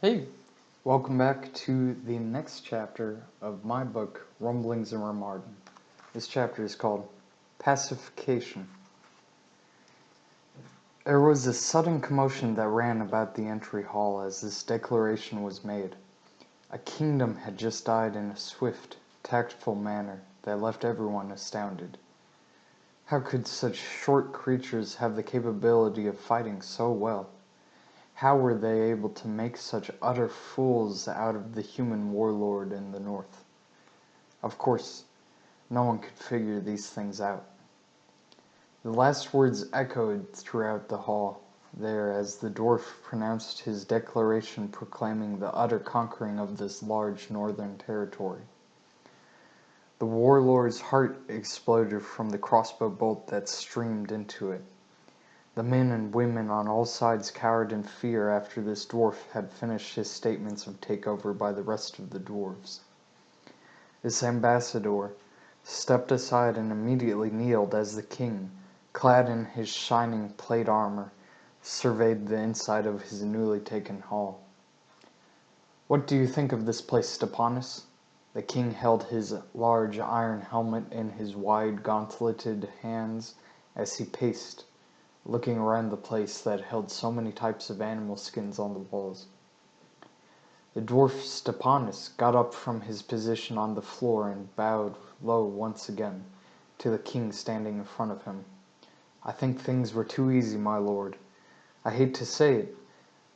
Hey, welcome back to the next chapter of my book, Rumblings and Remardan. This chapter is called Pacification. There was a sudden commotion that ran about the entry hall as this declaration was made. A kingdom had just died in a swift, tactful manner that left everyone astounded. How could such short creatures have the capability of fighting so well? How were they able to make such utter fools out of the human warlord in the north? Of course, no one could figure these things out. The last words echoed throughout the hall there as the dwarf pronounced his declaration proclaiming the utter conquering of this large northern territory. The warlord's heart exploded from the crossbow bolt that streamed into it. The men and women on all sides cowered in fear after this dwarf had finished his statements of takeover by the rest of the dwarves. This ambassador stepped aside and immediately kneeled as the king, clad in his shining plate armor, surveyed the inside of his newly taken hall. "What do you think of this place, Stepanus?" The king held his large iron helmet in his wide gauntleted hands as he paced, looking around the place that held so many types of animal skins on the walls. The dwarf Stepanus got up from his position on the floor and bowed low once again to the king standing in front of him. "I think things were too easy, my lord. I hate to say it,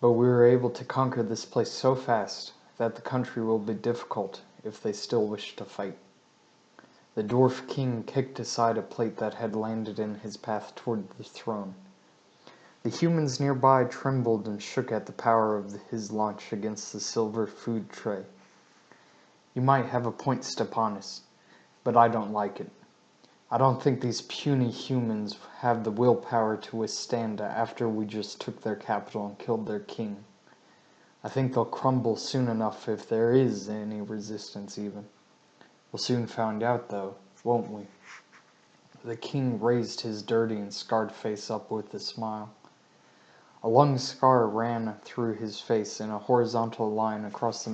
but we were able to conquer this place so fast that the country will be difficult if they still wish to fight." The dwarf king kicked aside a plate that had landed in his path toward the throne. The humans nearby trembled and shook at the power of his launch against the silver food tray. "You might have a point, Stepanus, but I don't like it. I don't think these puny humans have the willpower to withstand after we just took their capital and killed their king. I think they'll crumble soon enough if there is any resistance even. We'll soon find out though, won't we?" The king raised his dirty and scarred face up with a smile. A long scar ran through his face in a horizontal line across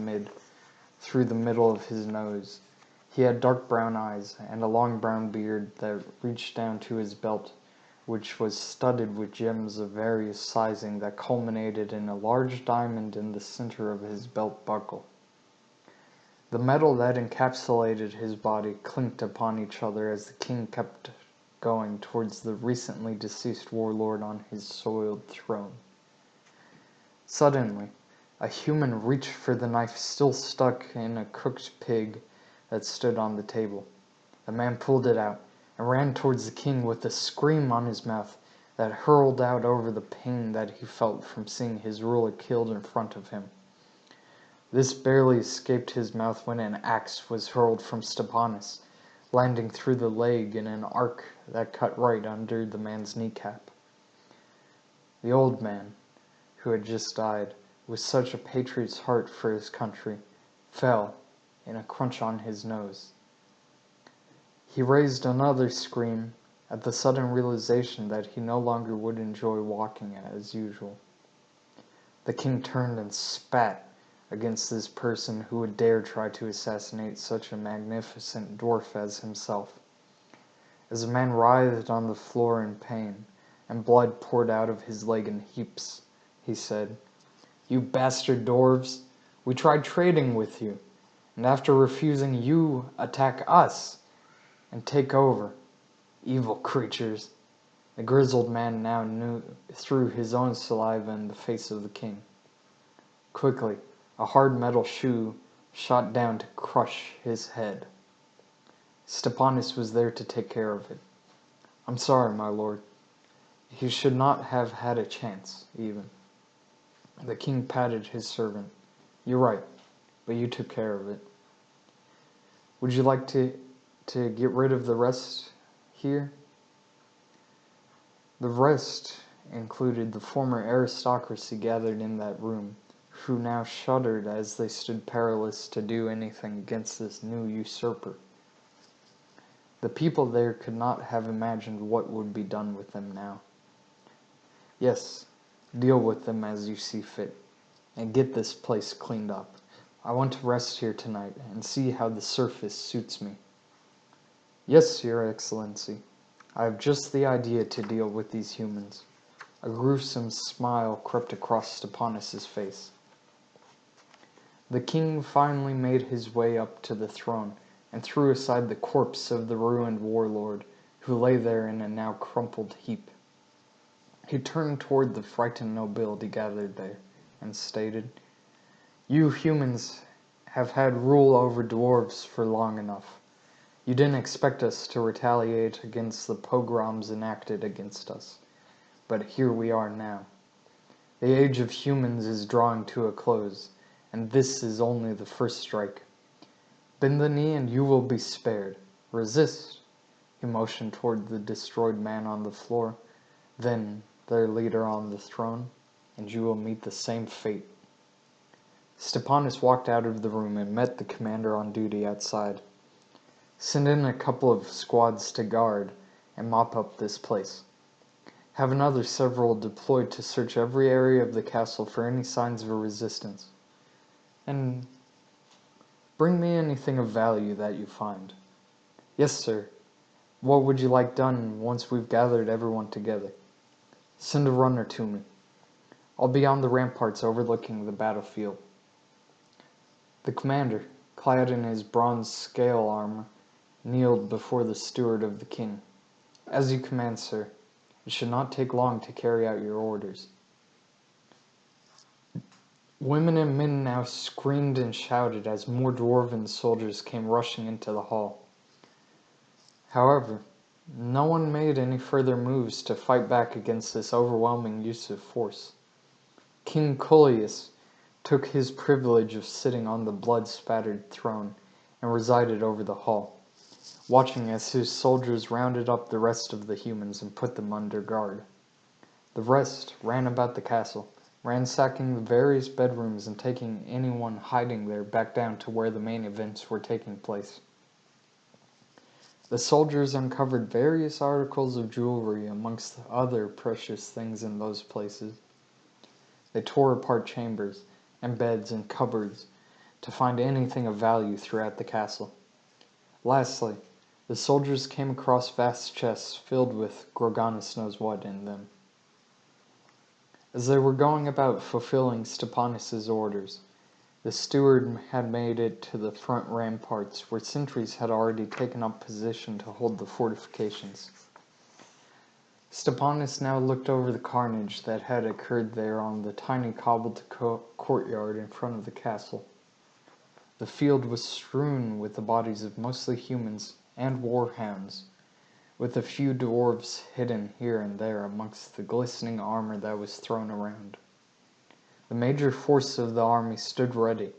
through the middle of his nose. He had dark brown eyes and a long brown beard that reached down to his belt, which was studded with gems of various sizing that culminated in a large diamond in the center of his belt buckle. The metal that encapsulated his body clinked upon each other as the king kept going towards the recently deceased warlord on his soiled throne. Suddenly, a human reached for the knife still stuck in a cooked pig that stood on the table. The man pulled it out and ran towards the king with a scream on his mouth that hurled out over the pain that he felt from seeing his ruler killed in front of him. This barely escaped his mouth when an axe was hurled from Stepanus, landing through the leg in an arc that cut right under the man's kneecap. The old man, who had just died, with such a patriot's heart for his country, fell in a crunch on his nose. He raised another scream at the sudden realization that he no longer would enjoy walking as usual. The king turned and spat against this person who would dare try to assassinate such a magnificent dwarf as himself. As the man writhed on the floor in pain, and blood poured out of his leg in heaps, he said, "You bastard dwarves, we tried trading with you, and after refusing you attack us and take over. Evil creatures." The grizzled man now threw his own saliva in the face of the king. Quickly, a hard metal shoe shot down to crush his head. Stepanus was there to take care of it. "I'm sorry, my lord. He should not have had a chance, even." The king patted his servant. "You're right, but you took care of it. Would you like to get rid of the rest here?" The rest included the former aristocracy gathered in that room, who now shuddered as they stood powerless to do anything against this new usurper. The people there could not have imagined what would be done with them now. "Yes, deal with them as you see fit. and get this place cleaned up. I want to rest here tonight and see how the surface suits me." "Yes, Your Excellency. I have just the idea to deal with these humans." A gruesome smile crept across Stepanis's face. The king finally made his way up to the throne and threw aside the corpse of the ruined warlord, who lay there in a now crumpled heap. He turned toward the frightened nobility gathered there and stated, "You humans have had rule over dwarves for long enough. You didn't expect us to retaliate against the pogroms enacted against us, but here we are now. The age of humans is drawing to a close, and this is only the first strike. Bend the knee and you will be spared. Resist." He motioned toward the destroyed man on the floor, "then their leader on the throne, and you will meet the same fate." Stepanis walked out of the room and met the commander on duty outside. "Send in a couple of squads to guard and mop up this place. Have another several deployed to search every area of the castle for any signs of a resistance. And bring me anything of value that you find." "Yes, sir. What would you like done once we've gathered everyone together?" "Send a runner to me. I'll be on the ramparts overlooking the battlefield." The commander, clad in his bronze scale armor, kneeled before the steward of the king. "As you command, sir. It should not take long to carry out your orders." Women and men now screamed and shouted as more dwarven soldiers came rushing into the hall. However, no one made any further moves to fight back against this overwhelming use of force. King Coleus took his privilege of sitting on the blood-spattered throne and resided over the hall, watching as his soldiers rounded up the rest of the humans and put them under guard. The rest ran about the castle, ransacking the various bedrooms and taking anyone hiding there back down to where the main events were taking place. The soldiers uncovered various articles of jewelry amongst other precious things in those places. They tore apart chambers and beds and cupboards to find anything of value throughout the castle. Lastly, the soldiers came across vast chests filled with Gorgonus knows what in them. As they were going about fulfilling Stepanis's orders, the steward had made it to the front ramparts where sentries had already taken up position to hold the fortifications. Stepanis now looked over the carnage that had occurred there on the tiny cobbled courtyard in front of the castle. The field was strewn with the bodies of mostly humans and warhounds, with a few dwarves hidden here and there amongst the glistening armor that was thrown around. The major force of the army stood ready,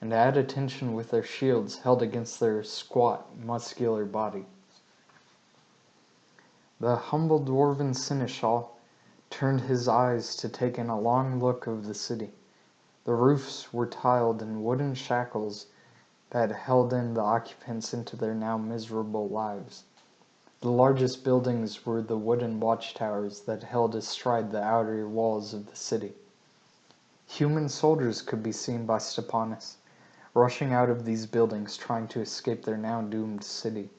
and at attention with their shields held against their squat, muscular bodies. The humble dwarven seneschal turned his eyes to take in a long look of the city. The roofs were tiled in wooden shackles that held in the occupants into their now miserable lives. The largest buildings were the wooden watchtowers that held astride the outer walls of the city. Human soldiers could be seen by Stepanis, rushing out of these buildings trying to escape their now doomed city.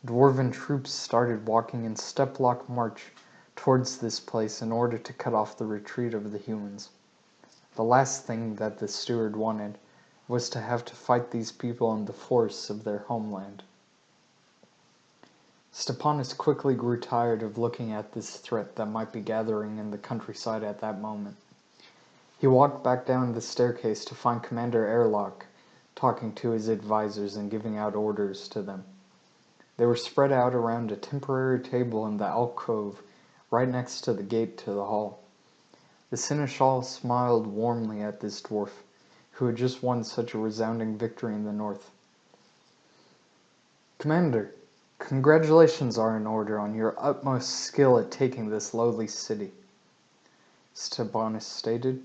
Dwarven troops started walking in step-lock march towards this place in order to cut off the retreat of the humans. The last thing that the steward wanted was to have to fight these people in the forests of their homeland. Stepanis quickly grew tired of looking at this threat that might be gathering in the countryside at that moment. He walked back down the staircase to find Commander Airlock talking to his advisors and giving out orders to them. They were spread out around a temporary table in the alcove right next to the gate to the hall. The seneschal smiled warmly at this dwarf, who had just won such a resounding victory in the north. "Commander, congratulations are in order on your utmost skill at taking this lowly city," Stepanis stated.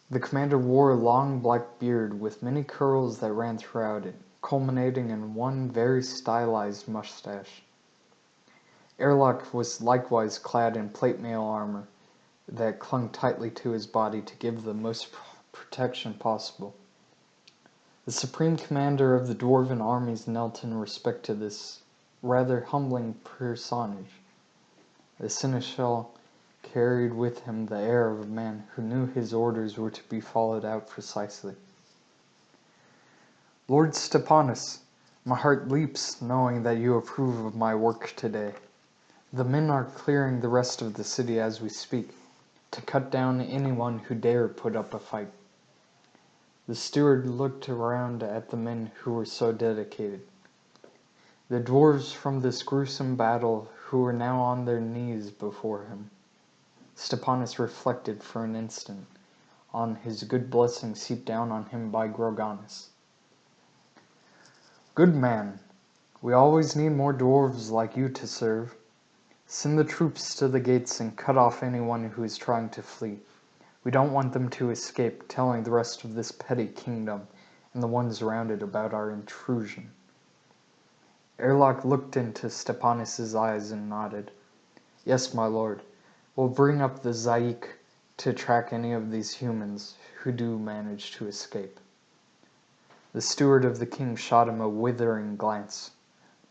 The commander wore a long black beard with many curls that ran throughout it, culminating in one very stylized mustache. Airlock was likewise clad in plate mail armor that clung tightly to his body to give the most protection possible. The supreme commander of the dwarven armies knelt in respect to this rather humbling personage. The seneschal carried with him the air of a man who knew his orders were to be followed out precisely. Lord Stepanus, my heart leaps knowing that you approve of my work today. The men are clearing the rest of the city as we speak, to cut down anyone who dare put up a fight. The steward looked around at the men who were so dedicated. The dwarves from this gruesome battle who were now on their knees before him. Stepanus reflected for an instant on his good blessings heaped down on him by Groganus. Good man, we always need more dwarves like you to serve. Send the troops to the gates and cut off anyone who is trying to flee. We don't want them to escape, telling the rest of this petty kingdom and the ones around it about our intrusion. Erlach looked into Stepanus's eyes and nodded. Yes, my lord. We'll bring up the Zaik to track any of these humans who do manage to escape. The steward of the king shot him a withering glance.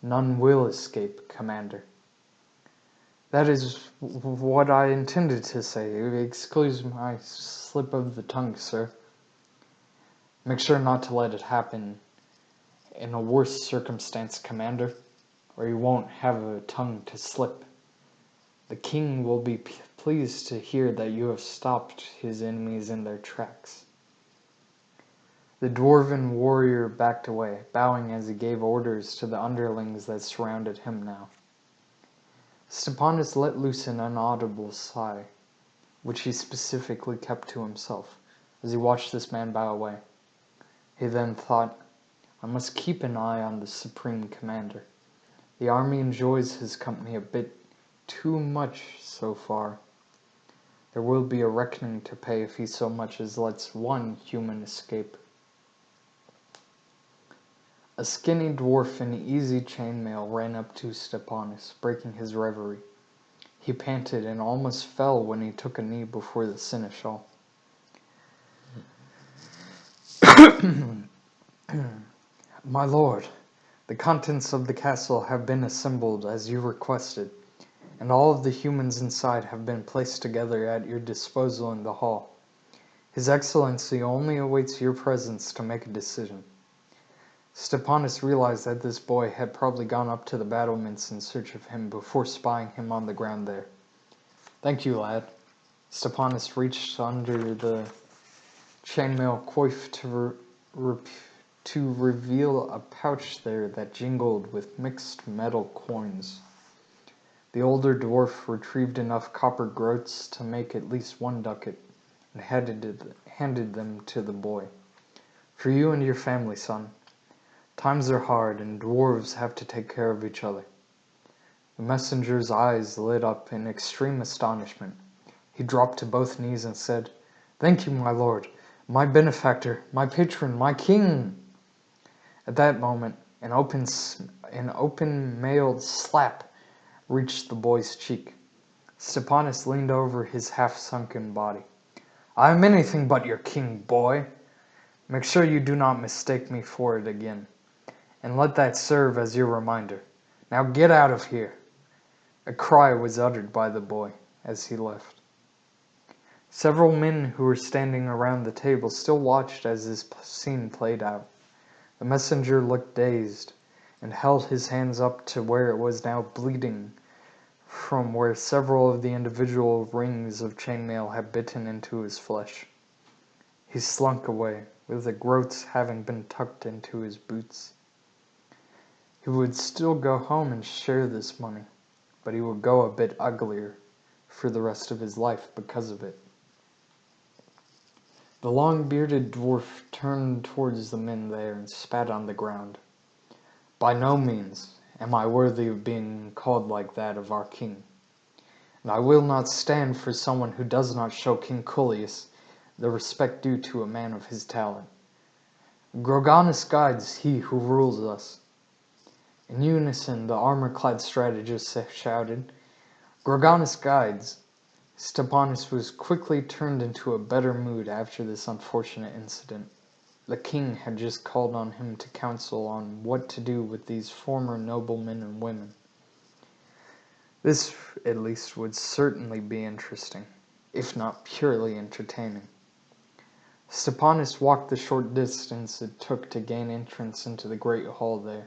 None will escape, commander. That is what I intended to say. Excuse my slip of the tongue, sir. Make sure not to let it happen in a worse circumstance, commander, or you won't have a tongue to slip. The king will be pleased to hear that you have stopped his enemies in their tracks. The dwarven warrior backed away, bowing as he gave orders to the underlings that surrounded him now. Stepanus let loose an inaudible sigh, which he specifically kept to himself, as he watched this man bow away. He then thought, I must keep an eye on the supreme commander. The army enjoys his company a bit too much so far. There will be a reckoning to pay if he so much as lets one human escape. A skinny dwarf in easy chainmail ran up to Stepanus, breaking his reverie. He panted and almost fell when he took a knee before the seneschal. My lord, the contents of the castle have been assembled as you requested, and all of the humans inside have been placed together at your disposal in the hall. His Excellency only awaits your presence to make a decision. Stepanus realized that this boy had probably gone up to the battlements in search of him before spying him on the ground there. Thank you, lad. Stepanus reached under the chainmail coif to reveal a pouch there that jingled with mixed metal coins. The older dwarf retrieved enough copper groats to make at least 1 ducat and handed them to the boy. For you and your family, son. Times are hard, and dwarves have to take care of each other. The messenger's eyes lit up in extreme astonishment. He dropped to both knees and said, Thank you, my lord, my benefactor, my patron, my king. At that moment, an open mailed slap reached the boy's cheek. Stepanus leaned over his half-sunken body. I am anything but your king, boy. Make sure you do not mistake me for it again. And let that serve as your reminder. Now get out of here. A cry was uttered by the boy as he left. Several men who were standing around the table still watched as this scene played out. The messenger looked dazed and held his hands up to where it was now bleeding from where several of the individual rings of chainmail had bitten into his flesh. He slunk away, with the groats having been tucked into his boots. He would still go home and share this money, but he would go a bit uglier for the rest of his life because of it. The long-bearded dwarf turned towards the men there and spat on the ground. By no means am I worthy of being called like that of our king, and I will not stand for someone who does not show King Cullius the respect due to a man of his talent. Groganus guides he who rules us. In unison, the armor-clad strategists shouted, Groganus guides. Stepanus was quickly turned into a better mood after this unfortunate incident. The king had just called on him to counsel on what to do with these former noblemen and women. This, at least, would certainly be interesting, if not purely entertaining. Stepanus walked the short distance it took to gain entrance into the great hall there.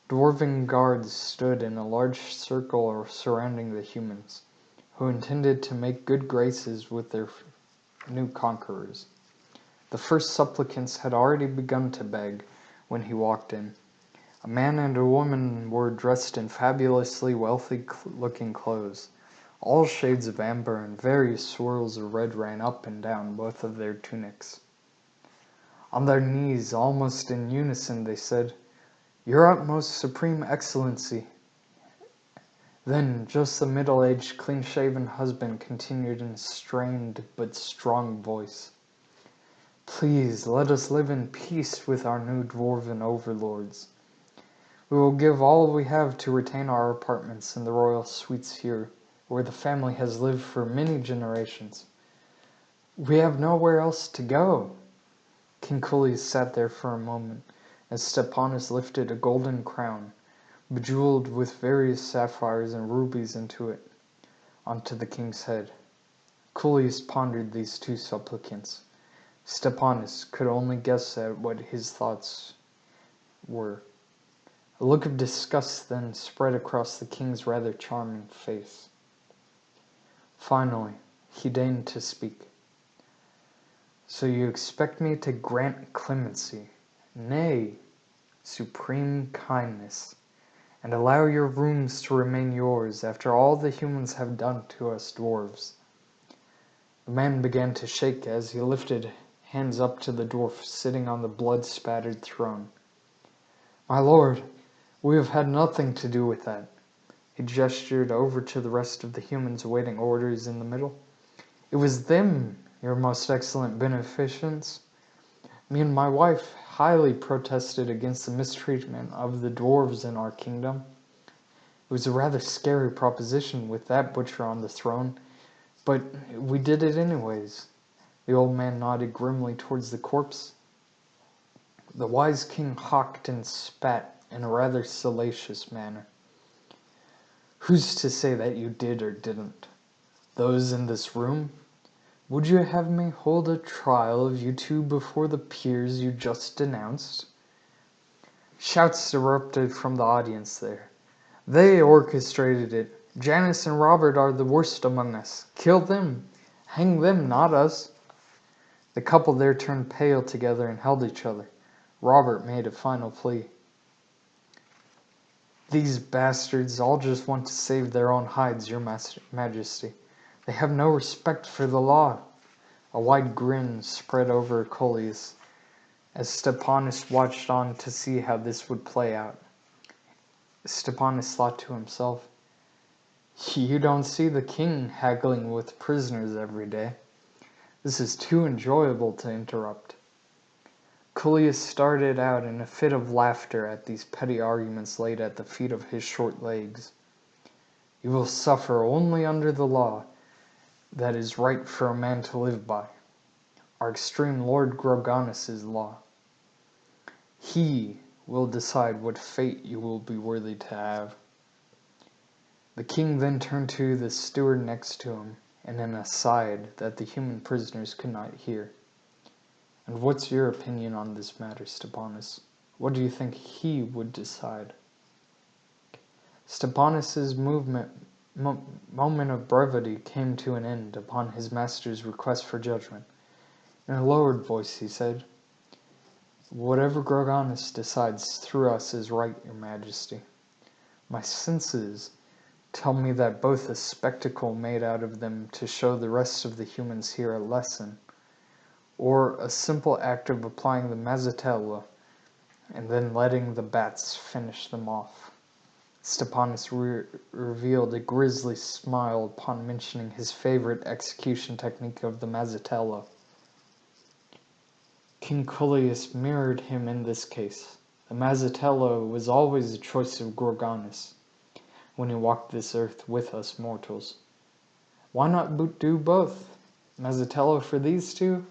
Dwarven guards stood in a large circle surrounding the humans, who intended to make good graces with their new conquerors. The first supplicants had already begun to beg when he walked in. A man and a woman were dressed in fabulously wealthy-looking clothes. All shades of amber and various swirls of red ran up and down both of their tunics. On their knees, almost in unison, they said, "Your utmost supreme excellency." Then just the middle-aged, clean-shaven husband continued in a strained but strong voice. "Please let us live in peace with our new dwarven overlords. We will give all we have to retain our apartments in the royal suites here, where the family has lived for many generations. We have nowhere else to go." King Coelius sat there for a moment as Stepanus lifted a golden crown, bejeweled with various sapphires and rubies onto the king's head. Coelius pondered these two supplicants. Stepanus could only guess at what his thoughts were. A look of disgust then spread across the king's rather charming face. Finally, he deigned to speak. "So you expect me to grant clemency, nay, supreme kindness, and allow your rooms to remain yours after all the humans have done to us dwarves?" The man began to shake as he lifted hands up to the dwarf sitting on the blood-spattered throne. "My lord, we have had nothing to do with that." He gestured over to the rest of the humans awaiting orders in the middle. "It was them, your most excellent beneficence. Me and my wife highly protested against the mistreatment of the dwarves in our kingdom. It was a rather scary proposition with that butcher on the throne, but we did it anyways." The old man nodded grimly towards the corpse. The wise king hawked and spat in a rather salacious manner. "Who's to say that you did or didn't? Those in this room? Would you have me hold a trial of you two before the peers you just denounced?" Shouts erupted from the audience there. "They orchestrated it. Janice and Robert are the worst among us. Kill them. Hang them, not us." The couple there turned pale together and held each other. Robert made a final plea. "These bastards all just want to save their own hides, your majesty. They have no respect for the law." A wide grin spread over Coelius as Stepanus watched on to see how this would play out. Stepanus thought to himself, "You don't see the king haggling with prisoners every day. This is too enjoyable to interrupt." Coelius started out in a fit of laughter at these petty arguments laid at the feet of his short legs. "You will suffer only under the law that is right for a man to live by. Our extreme Lord Groganus' law. He will decide what fate you will be worthy to have." The king then turned to the steward next to him in an aside that the human prisoners could not hear. "And what's your opinion on this matter, Stepanus? What do you think he would decide?" Stepanus's moment of brevity came to an end upon his master's request for judgment. In a lowered voice he said, "Whatever Groganus decides through us is right, your majesty. My senses tell me that both a spectacle made out of them to show the rest of the humans here a lesson, or a simple act of applying the Mazzatello and then letting the bats finish them off." Stepanus revealed a grisly smile upon mentioning his favorite execution technique of the Mazzatello. King Coelius mirrored him in this case. The Mazzatello was always the choice of Groganus when he walked this earth with us mortals. Why not do both? Mazzello for these two,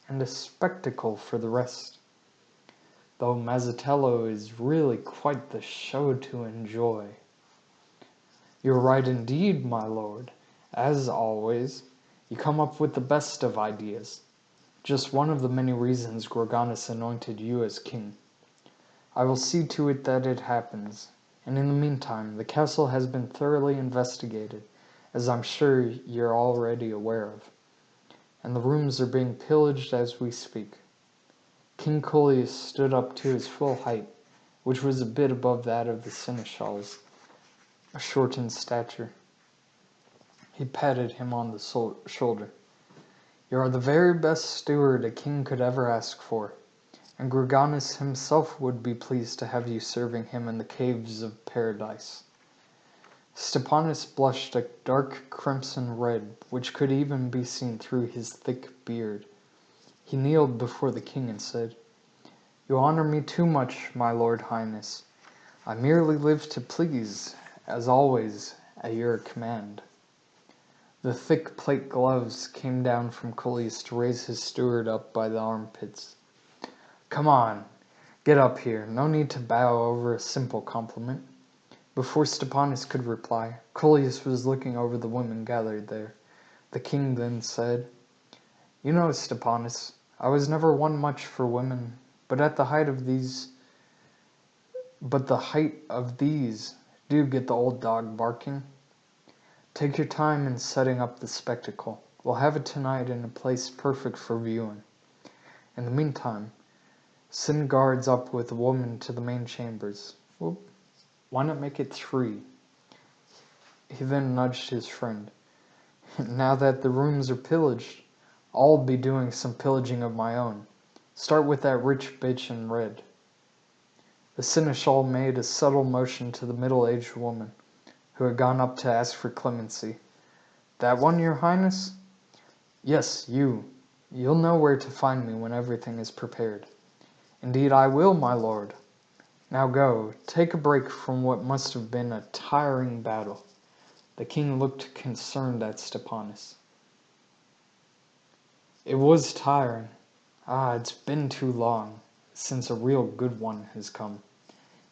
and a spectacle for the rest. Though Mazzello is really quite the show to enjoy. You're right indeed, my lord. As always, you come up with the best of ideas. Just one of the many reasons Gorgonus anointed you as king. I will see to it that it happens, and in the meantime the castle has been thoroughly investigated, as I'm sure you're already aware of, and the rooms are being pillaged as we speak. King Coelius stood up to his full height, which was a bit above that of the seneschal's, short in stature. He patted him on the shoulder. You are the very best steward a king could ever ask for, and Gorgonus himself would be pleased to have you serving him in the caves of paradise. Stepanus blushed a dark crimson red, which could even be seen through his thick beard. He kneeled before the king and said, You honor me too much, my Lord Highness. I merely live to please, as always, at your command. The thick plate gloves came down from Coelius to raise his steward up by the armpits. Come on, get up here. No need to bow over a simple compliment. Before Stepanus could reply, Coelius was looking over the women gathered there. The king then said, You know, Stepanus, I was never one much for women, but the height of these do get the old dog barking. Take your time in setting up the spectacle. We'll have it tonight in a place perfect for viewing. In the meantime, send guards up with the woman to the main chambers. Why not make it 3? He then nudged his friend. Now that the rooms are pillaged, I'll be doing some pillaging of my own. Start with that rich bitch in red. The seneschal made a subtle motion to the middle-aged woman, who had gone up to ask for clemency. That one, your highness? Yes, you. You'll know where to find me when everything is prepared. Indeed I will, my lord. Now go, take a break from what must have been a tiring battle. The king looked concerned at Stepanus. It was tiring. It's been too long, since a real good one has come.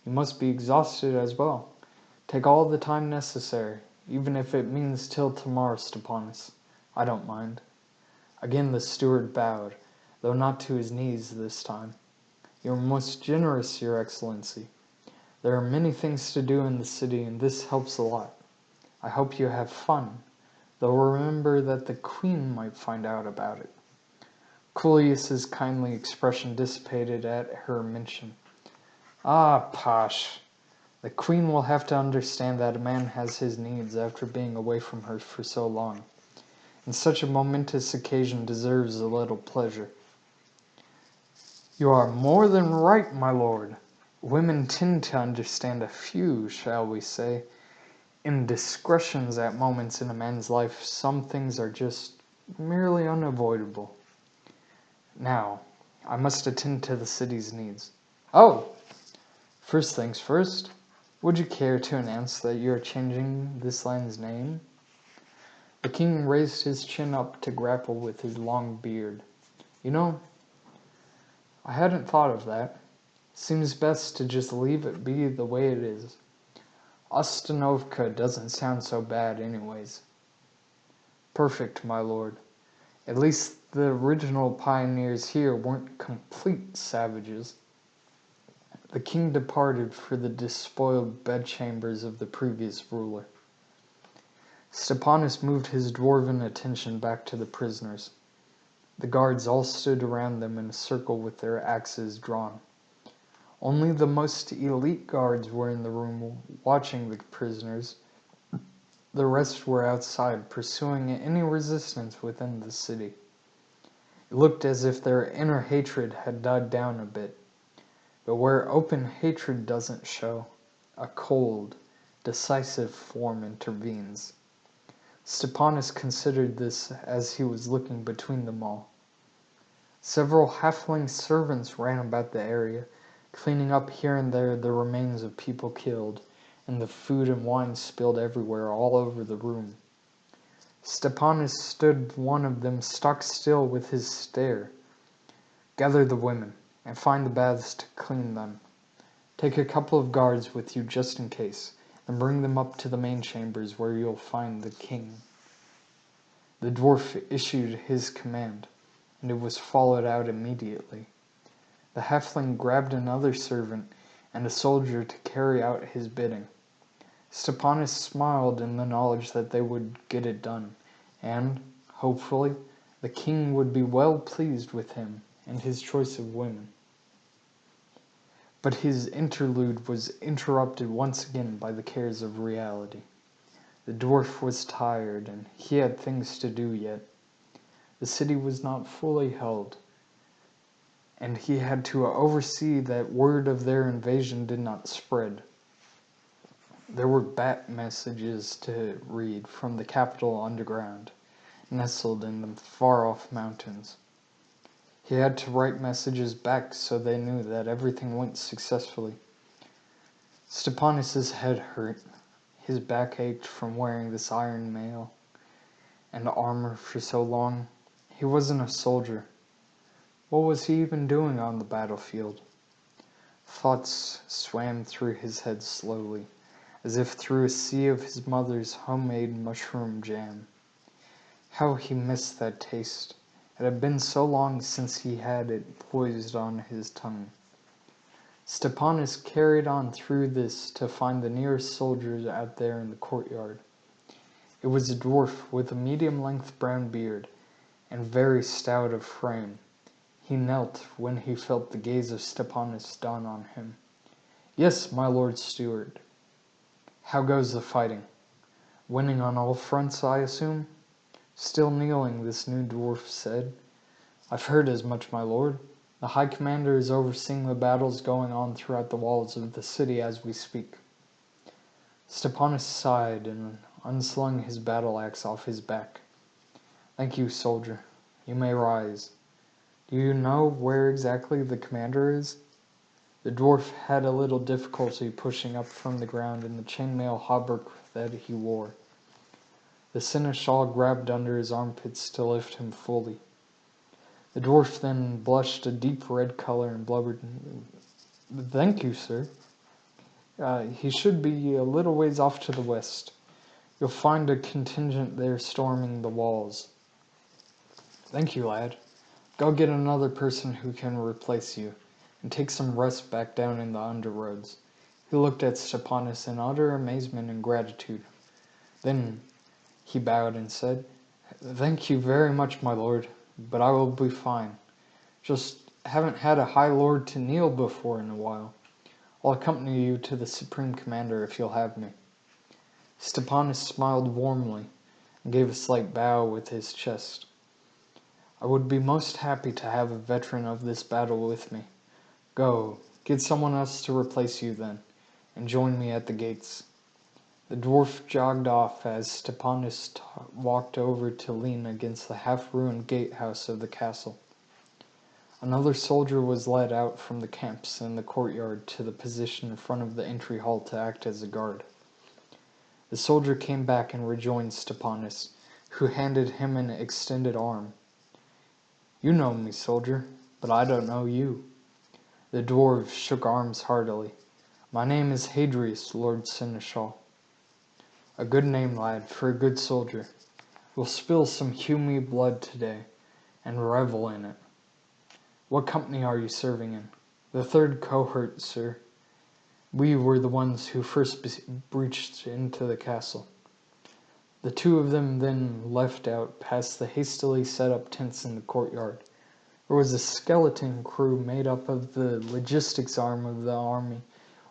You must be exhausted as well. Take all the time necessary, even if it means till tomorrow, Stepanus. I don't mind. Again the steward bowed, though not to his knees this time. You are most generous, your excellency. There are many things to do in the city, and this helps a lot. I hope you have fun, though remember that the queen might find out about it. Coelius's kindly expression dissipated at her mention. Posh. The queen will have to understand that a man has his needs after being away from her for so long, and such a momentous occasion deserves a little pleasure. You are more than right, my lord. Women tend to understand a few, shall we say, indiscretions at moments in a man's life. Some things are just merely unavoidable. Now, I must attend to the city's needs. First things first, would you care to announce that you are changing this land's name? The king raised his chin up to grapple with his long beard. You know, I hadn't thought of that. Seems best to just leave it be the way it is. Ostanovka doesn't sound so bad anyways. Perfect, my lord. At least the original pioneers here weren't complete savages. The king departed for the despoiled bedchambers of the previous ruler. Stepanus moved his dwarven attention back to the prisoners. The guards all stood around them in a circle with their axes drawn. Only the most elite guards were in the room watching the prisoners. The rest were outside, pursuing any resistance within the city. It looked as if their inner hatred had died down a bit. But where open hatred doesn't show, a cold, decisive form intervenes. Stepanus considered this as he was looking between them all. Several halfling servants ran about the area, cleaning up here and there the remains of people killed, and the food and wine spilled everywhere all over the room. Stepanis stood one of them stock still with his stare. Gather the women, and find the baths to clean them. Take a couple of guards with you just in case, and bring them up to the main chambers where you'll find the king. The dwarf issued his command, and it was followed out immediately. The halfling grabbed another servant and a soldier to carry out his bidding. Stepanis smiled in the knowledge that they would get it done, and, hopefully, the king would be well pleased with him and his choice of women. But his interlude was interrupted once again by the cares of reality. The dwarf was tired, and he had things to do yet. The city was not fully held, and he had to oversee that word of their invasion did not spread. There were bat messages to read from the capital underground, nestled in the far-off mountains. He had to write messages back so they knew that everything went successfully. Stepanis's head hurt. His back ached from wearing this iron mail and armor for so long. He wasn't a soldier. What was he even doing on the battlefield? Thoughts swam through his head slowly, as if through a sea of his mother's homemade mushroom jam. How he missed that taste. It had been so long since he had it poised on his tongue. Stepanis carried on through this to find the nearest soldiers out there in the courtyard. It was a dwarf with a medium-length brown beard and very stout of frame. He knelt when he felt the gaze of Stepanis dawn on him. "Yes, my lord steward." "How goes the fighting? Winning on all fronts, I assume?" Still kneeling, this new dwarf said, "I've heard as much, my lord. The High Commander is overseeing the battles going on throughout the walls of the city as we speak." Stepanis sighed and unslung his battle axe off his back. "Thank you, soldier. You may rise. Do you know where exactly the commander is?" The dwarf had a little difficulty pushing up from the ground in the chainmail hauberk that he wore. The seneschal grabbed under his armpits to lift him fully. The dwarf then blushed a deep red color and blubbered, "Thank you, sir. He should be a little ways off to the west. You'll find a contingent there storming the walls." "Thank you, lad. Go get another person who can replace you, and take some rest back down in the underroads." He looked at Stepanis in utter amazement and gratitude. Then he bowed and said, "Thank you very much, my lord, but I will be fine. Just haven't had a high lord to kneel before in a while. I'll accompany you to the supreme commander if you'll have me." Stepanis smiled warmly and gave a slight bow with his chest. "I would be most happy to have a veteran of this battle with me. Go, get someone else to replace you then, and join me at the gates." The dwarf jogged off as Stepanis walked over to lean against the half-ruined gatehouse of the castle. Another soldier was led out from the camps in the courtyard to the position in front of the entry hall to act as a guard. The soldier came back and rejoined Stepanis, who handed him an extended arm. "You know me, soldier, but I don't know you." The dwarf shook arms heartily. "My name is Hadrius, Lord Seneschal." "A good name, lad, for a good soldier. We'll spill some Hume blood today, and revel in it. What company are you serving in?" "The third cohort, sir. We were the ones who first breached into the castle." The two of them then left out past the hastily set up tents in the courtyard. There was a skeleton crew made up of the logistics arm of the army,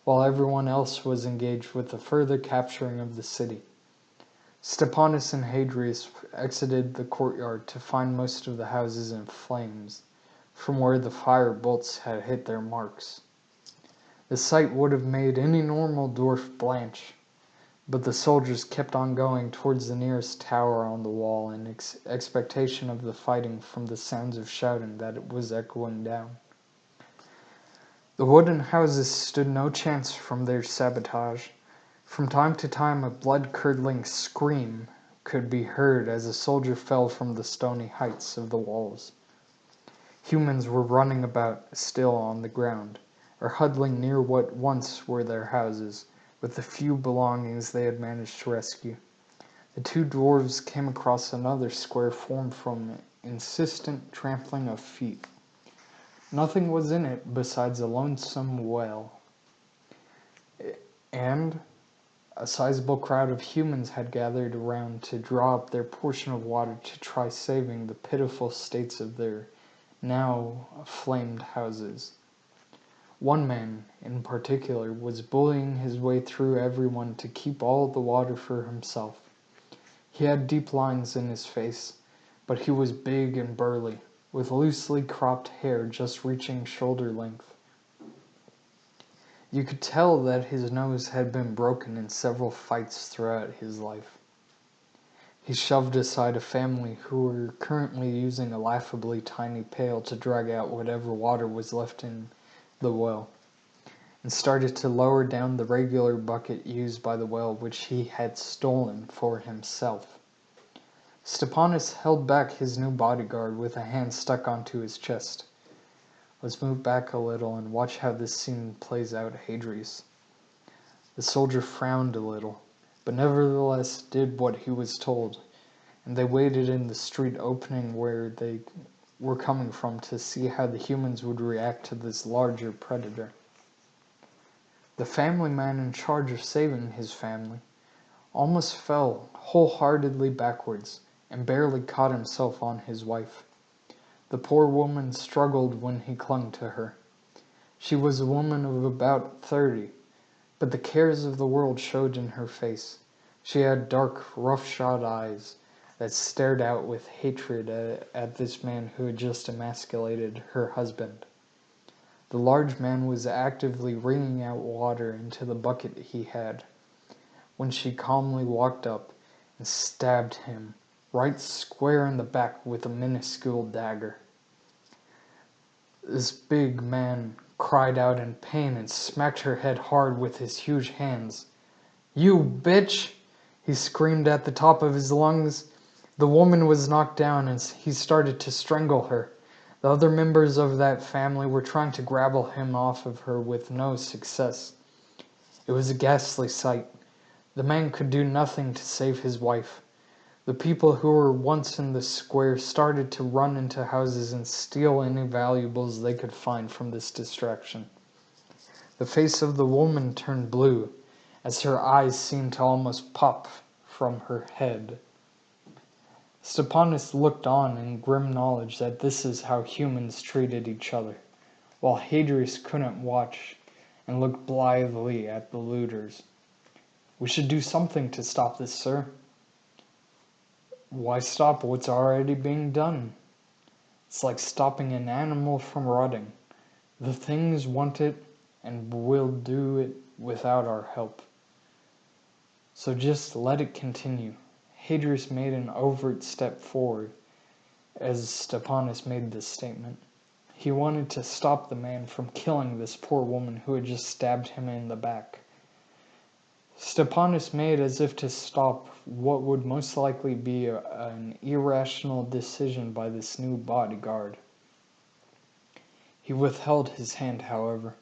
while everyone else was engaged with the further capturing of the city. Stepanis and Hadrius exited the courtyard to find most of the houses in flames, from where the fire bolts had hit their marks. The sight would have made any normal dwarf blanch, but the soldiers kept on going towards the nearest tower on the wall in expectation of the fighting from the sounds of shouting that was echoing down. The wooden houses stood no chance from their sabotage. From time to time a blood-curdling scream could be heard as a soldier fell from the stony heights of the walls. Humans were running about still on the ground, or huddling near what once were their houses, with the few belongings they had managed to rescue. The two dwarves came across another square formed from insistent trampling of feet. Nothing was in it besides a lonesome well, and a sizable crowd of humans had gathered around to draw up their portion of water to try saving the pitiful states of their now flamed houses. One man, in particular, was bullying his way through everyone to keep all the water for himself. He had deep lines in his face, but he was big and burly, with loosely cropped hair just reaching shoulder length. You could tell that his nose had been broken in several fights throughout his life. He shoved aside a family who were currently using a laughably tiny pail to drag out whatever water was left in the well, and started to lower down the regular bucket used by the well which he had stolen for himself. Stepanis held back his new bodyguard with a hand stuck onto his chest. Let's move back a little and watch how this scene plays out, Hadrius. The soldier frowned a little, but nevertheless did what he was told, and they waited in the street opening where they were coming from to see how the humans would react to this larger predator. The family man in charge of saving his family almost fell wholeheartedly backwards and barely caught himself on his wife. The poor woman struggled when he clung to her. She was a woman of about 30, but the cares of the world showed in her face. She had dark, rough-shod eyes that stared out with hatred at this man who had just emasculated her husband. The large man was actively wringing out water into the bucket he had, when she calmly walked up and stabbed him right square in the back with a minuscule dagger. This big man cried out in pain and smacked her head hard with his huge hands. "You bitch!" he screamed at the top of his lungs. The woman was knocked down and he started to strangle her. The other members of that family were trying to grapple him off of her with no success. It was a ghastly sight. The man could do nothing to save his wife. The people who were once in the square started to run into houses and steal any valuables they could find from this distraction. The face of the woman turned blue, as her eyes seemed to almost pop from her head. Stepanis looked on in grim knowledge that this is how humans treated each other, while Hadrius couldn't watch and looked blithely at the looters. "We should do something to stop this, sir." "Why stop what's already being done? It's like stopping an animal from rotting. The things want it and will do it without our help. So just let it continue." Hadrius made an overt step forward as Stepanis made this statement. He wanted to stop the man from killing this poor woman who had just stabbed him in the back. Stepanis made as if to stop what would most likely be an irrational decision by this new bodyguard. He withheld his hand, however,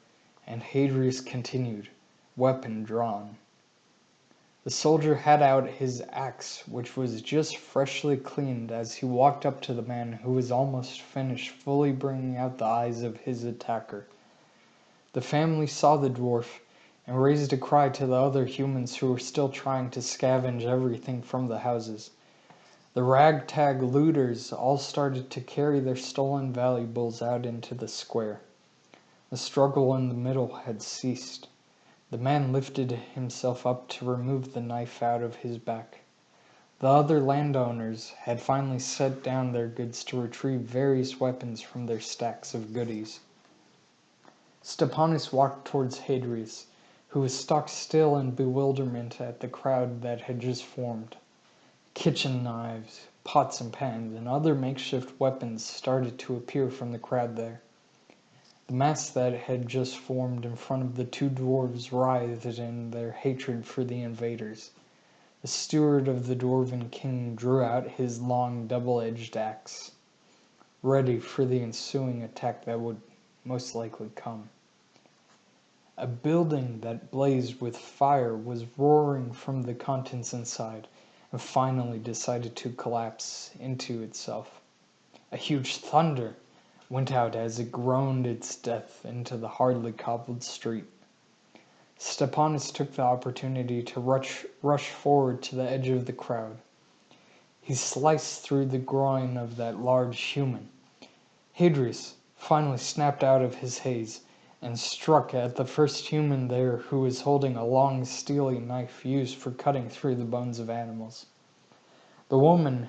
and Hadrius continued, weapon drawn. The soldier had out his axe, which was just freshly cleaned, as he walked up to the man who was almost finished fully bringing out the eyes of his attacker. The family saw the dwarf and raised a cry to the other humans who were still trying to scavenge everything from the houses. The ragtag looters all started to carry their stolen valuables out into the square. The struggle in the middle had ceased. The man lifted himself up to remove the knife out of his back. The other landowners had finally set down their goods to retrieve various weapons from their stacks of goodies. Stepanis walked towards Hadrius, who was stock still in bewilderment at the crowd that had just formed. Kitchen knives, pots and pans, and other makeshift weapons started to appear from the crowd there. The mass that had just formed in front of the two dwarves writhed in their hatred for the invaders. The steward of the Dwarven king drew out his long double-edged axe, ready for the ensuing attack that would most likely come. A building that blazed with fire was roaring from the contents inside, and finally decided to collapse into itself. A huge thunder went out as it groaned its death into the hardly cobbled street. Stepanus took the opportunity to rush forward to the edge of the crowd. He sliced through the groin of that large human. Hadrius finally snapped out of his haze and struck at the first human there, who was holding a long steely knife used for cutting through the bones of animals. The woman,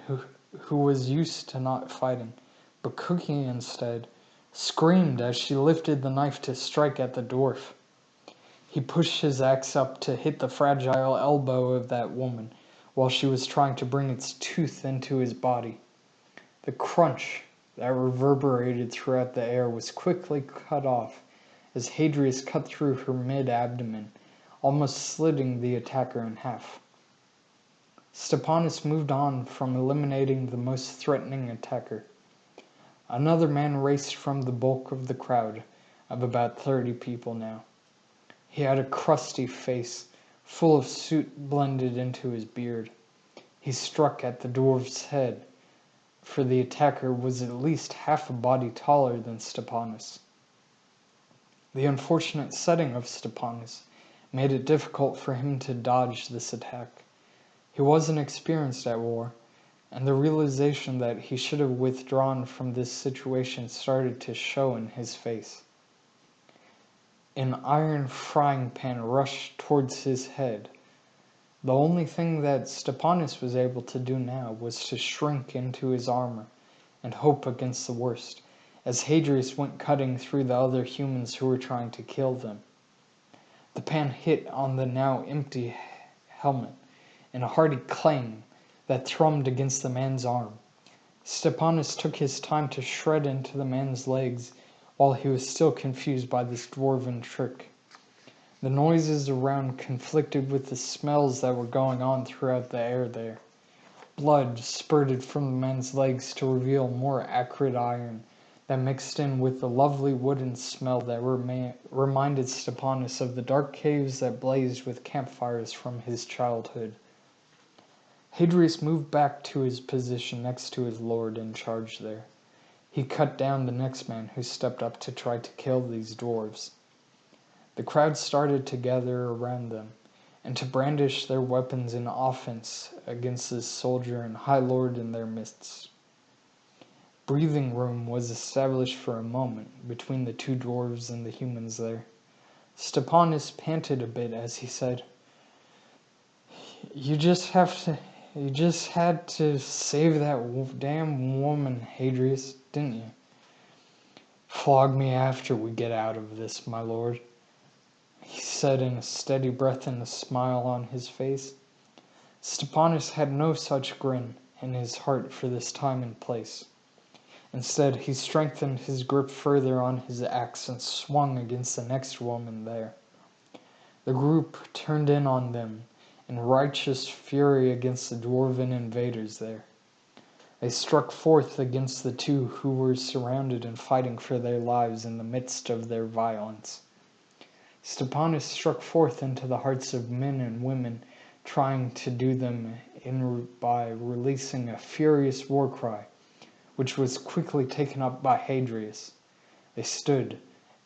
who was used to not fighting, but cooking instead, screamed as she lifted the knife to strike at the dwarf. He pushed his axe up to hit the fragile elbow of that woman, while she was trying to bring its tooth into his body. The crunch that reverberated throughout the air was quickly cut off as Hadrius cut through her mid-abdomen, almost slitting the attacker in half. Stepanus moved on from eliminating the most threatening attacker. Another man raced from the bulk of the crowd, of about 30 people now. He had a crusty face, full of soot blended into his beard. He struck at the dwarf's head, for the attacker was at least half a body taller than Stepanus. The unfortunate setting of Stepanus made it difficult for him to dodge this attack. He wasn't experienced at war, and the realization that he should have withdrawn from this situation started to show in his face. An iron frying pan rushed towards his head. The only thing that Stepanus was able to do now was to shrink into his armor and hope against the worst, as Hadrius went cutting through the other humans who were trying to kill them. The pan hit on the now empty helmet in a hearty clang that thrummed against the man's arm. Stepanus took his time to shred into the man's legs while he was still confused by this dwarven trick. The noises around conflicted with the smells that were going on throughout the air there. Blood spurted from the man's legs to reveal more acrid iron that mixed in with the lovely wooden smell that reminded Stepanus of the dark caves that blazed with campfires from his childhood. Hadrius moved back to his position next to his lord in charge there. He cut down the next man who stepped up to try to kill these dwarves. The crowd started to gather around them, and to brandish their weapons in offense against this soldier and high lord in their midst. Breathing room was established for a moment between the two dwarves and the humans there. Stepanus panted a bit as he said, You just had to save that damn woman, Hadrius, didn't you? Flog me after we get out of this, my lord, he said in a steady breath and a smile on his face. Stepanus had no such grin in his heart for this time and place. Instead, he strengthened his grip further on his axe and swung against the next woman there. The group turned in on them in righteous fury against the dwarven invaders there. They struck forth against the two who were surrounded and fighting for their lives in the midst of their violence. Stepanus struck forth into the hearts of men and women, trying to do them in by releasing a furious war cry, which was quickly taken up by Hadrius. They stood,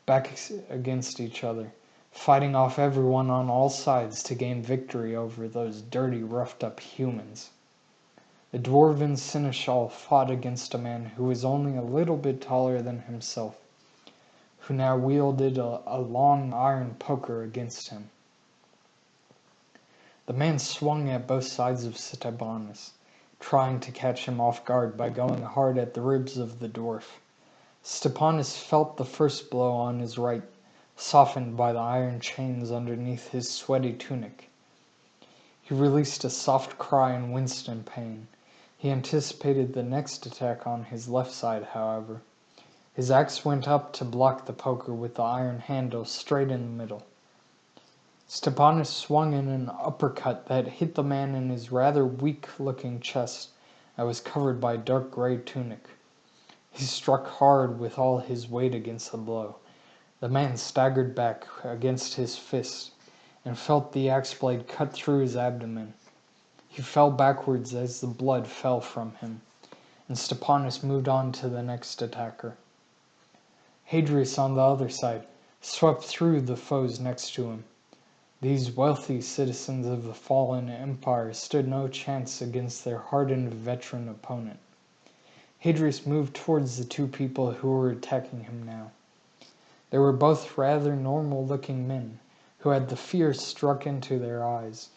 back against each other, fighting off everyone on all sides to gain victory over those dirty, roughed-up humans. The dwarven seneschal fought against a man who was only a little bit taller than himself, who now wielded a long iron poker against him. The man swung at both sides of Stepanus, trying to catch him off guard by going hard at the ribs of the dwarf. Stepanus felt the first blow on his right, softened by the iron chains underneath his sweaty tunic. He released a soft cry and winced in pain. He anticipated the next attack on his left side, however. His axe went up to block the poker with the iron handle straight in the middle. Stepanis swung in an uppercut that hit the man in his rather weak-looking chest that was covered by a dark gray tunic. He struck hard with all his weight against the blow. The man staggered back against his fist and felt the axe blade cut through his abdomen. He fell backwards as the blood fell from him, and Stepanis moved on to the next attacker. Hadrius, on the other side, swept through the foes next to him. These wealthy citizens of the fallen empire stood no chance against their hardened veteran opponent. Hadrius moved towards the two people who were attacking him now. They were both rather normal-looking men, who had the fear struck into their eyes,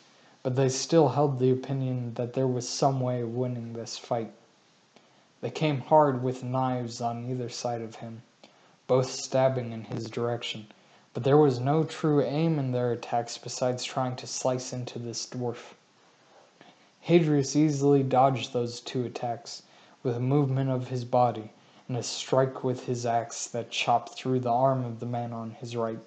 but they still held the opinion that there was some way of winning this fight. They came hard with knives on either side of him, both stabbing in his direction, but there was no true aim in their attacks besides trying to slice into this dwarf. Hadrius easily dodged those two attacks, with a movement of his body, and a strike with his axe that chopped through the arm of the man on his right.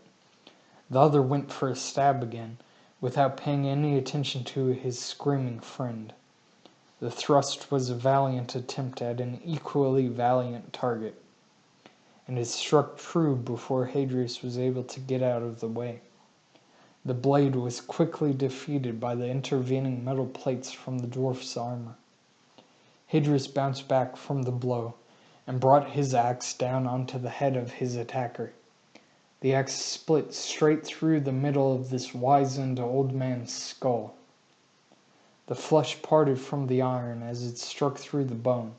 The other went for a stab again, without paying any attention to his screaming friend. The thrust was a valiant attempt at an equally valiant target, and it struck true before Hadrius was able to get out of the way. The blade was quickly defeated by the intervening metal plates from the dwarf's armor. Hadrius bounced back from the blow and brought his axe down onto the head of his attacker. The axe split straight through the middle of this wizened old man's skull. The flesh parted from the iron as it struck through the bone,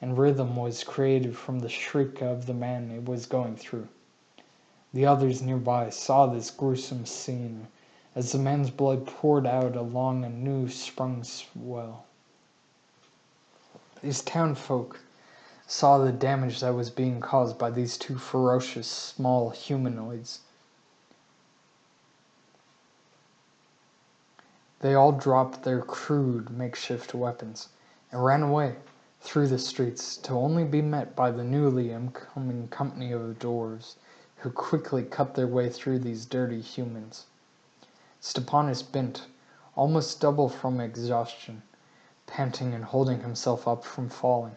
and rhythm was created from the shriek of the man it was going through. The others nearby saw this gruesome scene as the man's blood poured out along a new sprung well. These townfolk saw the damage that was being caused by these two ferocious small humanoids. They all dropped their crude makeshift weapons and ran away through the streets to only be met by the newly incoming company of dwarves, who quickly cut their way through these dirty humans. Stepanis bent, almost double from exhaustion, panting and holding himself up from falling.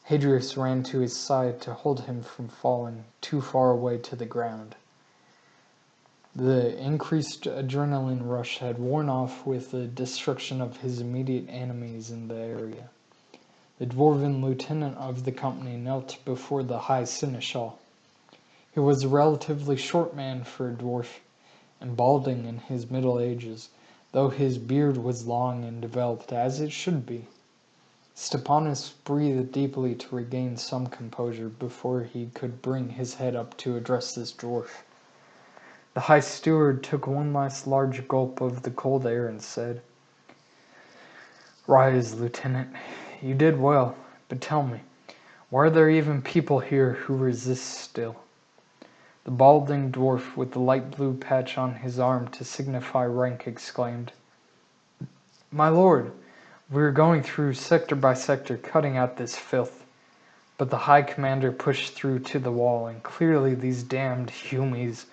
Hadrius ran to his side to hold him from falling too far away to the ground. The increased adrenaline rush had worn off with the destruction of his immediate enemies in the area. The dwarven lieutenant of the company knelt before the high seneschal. He was a relatively short man for a dwarf, and balding in his middle ages, though his beard was long and developed as it should be. Stepanis breathed deeply to regain some composure before he could bring his head up to address this dwarf. The high steward took one last large gulp of the cold air and said, "Rise, Lieutenant. You did well, but tell me, why are there even people here who resist still?" The balding dwarf with the light blue patch on his arm to signify rank exclaimed, "My lord, we are going through sector by sector cutting out this filth." But the high commander pushed through to the wall, and clearly these damned humies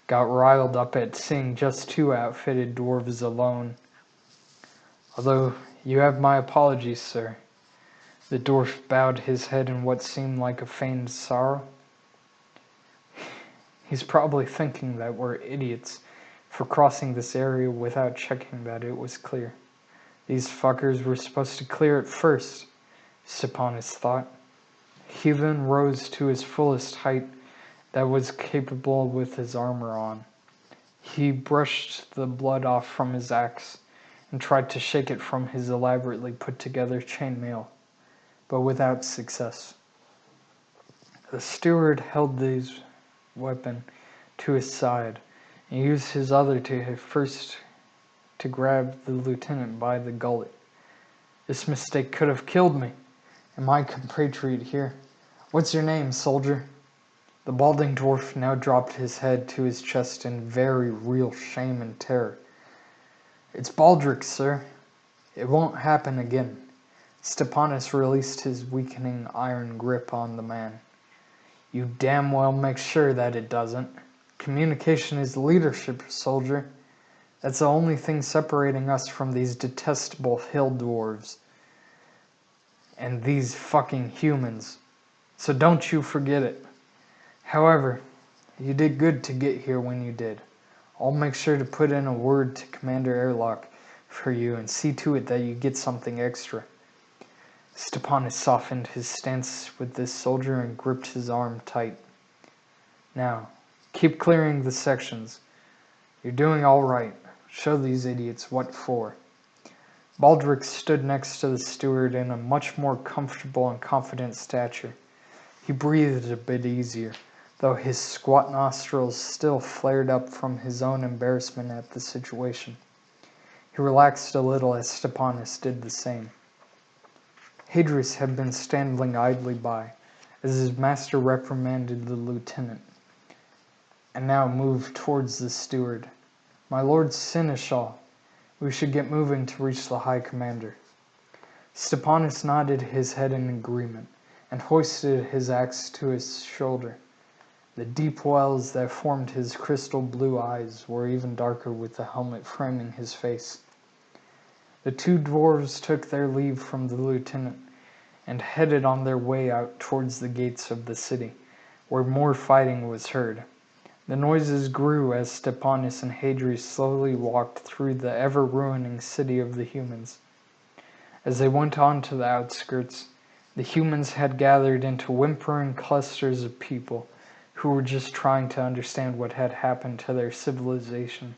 got riled up at seeing just two outfitted dwarves alone. "Although you have my apologies, sir." The dwarf bowed his head in what seemed like a feigned sorrow. He's probably thinking that we're idiots for crossing this area without checking that it was clear. These fuckers were supposed to clear it first, Stepanis thought. He then rose to his fullest height that was capable with his armor on. He brushed the blood off from his axe and tried to shake it from his elaborately put-together chainmail, but without success. The steward held his weapon to his side and used his other to first to grab the lieutenant by the gullet. "This mistake could have killed me, and my compatriot here. What's your name, soldier?" The balding dwarf now dropped his head to his chest in very real shame and terror. "It's Baldric, sir. It won't happen again." Stepanis released his weakening iron grip on the man. "You damn well make sure that it doesn't. Communication is leadership, soldier. That's the only thing separating us from these detestable hill dwarves and these fucking humans. So don't you forget it. However, you did good to get here when you did. I'll make sure to put in a word to Commander Airlock for you and see to it that you get something extra. Stepanis softened his stance with this soldier and gripped his arm tight. Now, keep clearing the sections. You're doing all right. Show these idiots what for. Baldric stood next to the steward in a much more comfortable and confident stature. He breathed a bit easier, though his squat nostrils still flared up from his own embarrassment at the situation. He relaxed a little as Stepanis did the same. Hadrius had been standing idly by, as his master reprimanded the lieutenant, and now moved towards the steward. My lord Seneschal, we should get moving to reach the high commander. Stepanis nodded his head in agreement, and hoisted his axe to his shoulder. The deep wells that formed his crystal blue eyes were even darker with the helmet framing his face. The two dwarves took their leave from the lieutenant and headed on their way out towards the gates of the city, where more fighting was heard. The noises grew as Stepanis and Hadrius slowly walked through the ever-ruining city of the humans. As they went on to the outskirts, the humans had gathered into whimpering clusters of people who were just trying to understand what had happened to their civilization.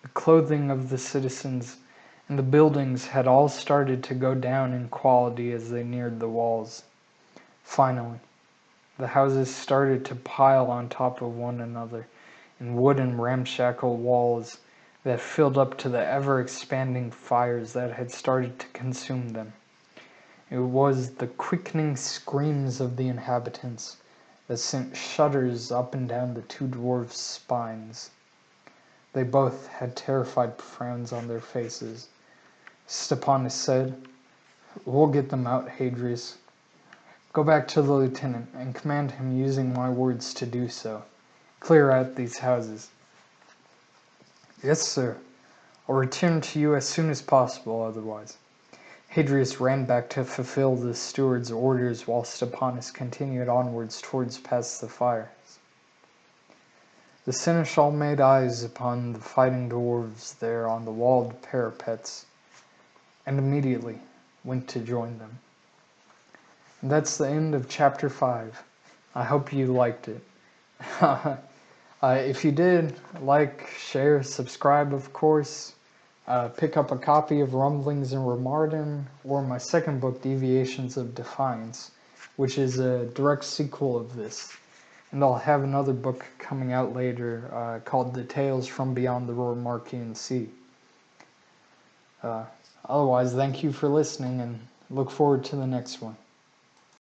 The clothing of the citizens and the buildings had all started to go down in quality as they neared the walls. Finally, the houses started to pile on top of one another in wooden ramshackle walls that filled up to the ever-expanding fires that had started to consume them. It was the quickening screams of the inhabitants that sent shudders up and down the two dwarfs' spines. They both had terrified frowns on their faces. Stepanis said, "We'll get them out, Hadrius. Go back to the lieutenant and command him using my words to do so. Clear out these houses." "Yes, sir. I'll return to you as soon as possible otherwise." Hadrius ran back to fulfill the steward's orders while Stepanis continued onwards towards past the fires. The seneschal made eyes upon the fighting dwarves there on the walled parapets, and immediately went to join them. And that's the end of chapter 5. I hope you liked it. If you did, like, share, subscribe, of course. Pick up a copy of Rumblings and Remardan, or my second book, Deviations of Defiance, which is a direct sequel of this. And I'll have another book coming out later called The Tales from Beyond the Remardan Sea. Otherwise, thank you for listening and look forward to the next one.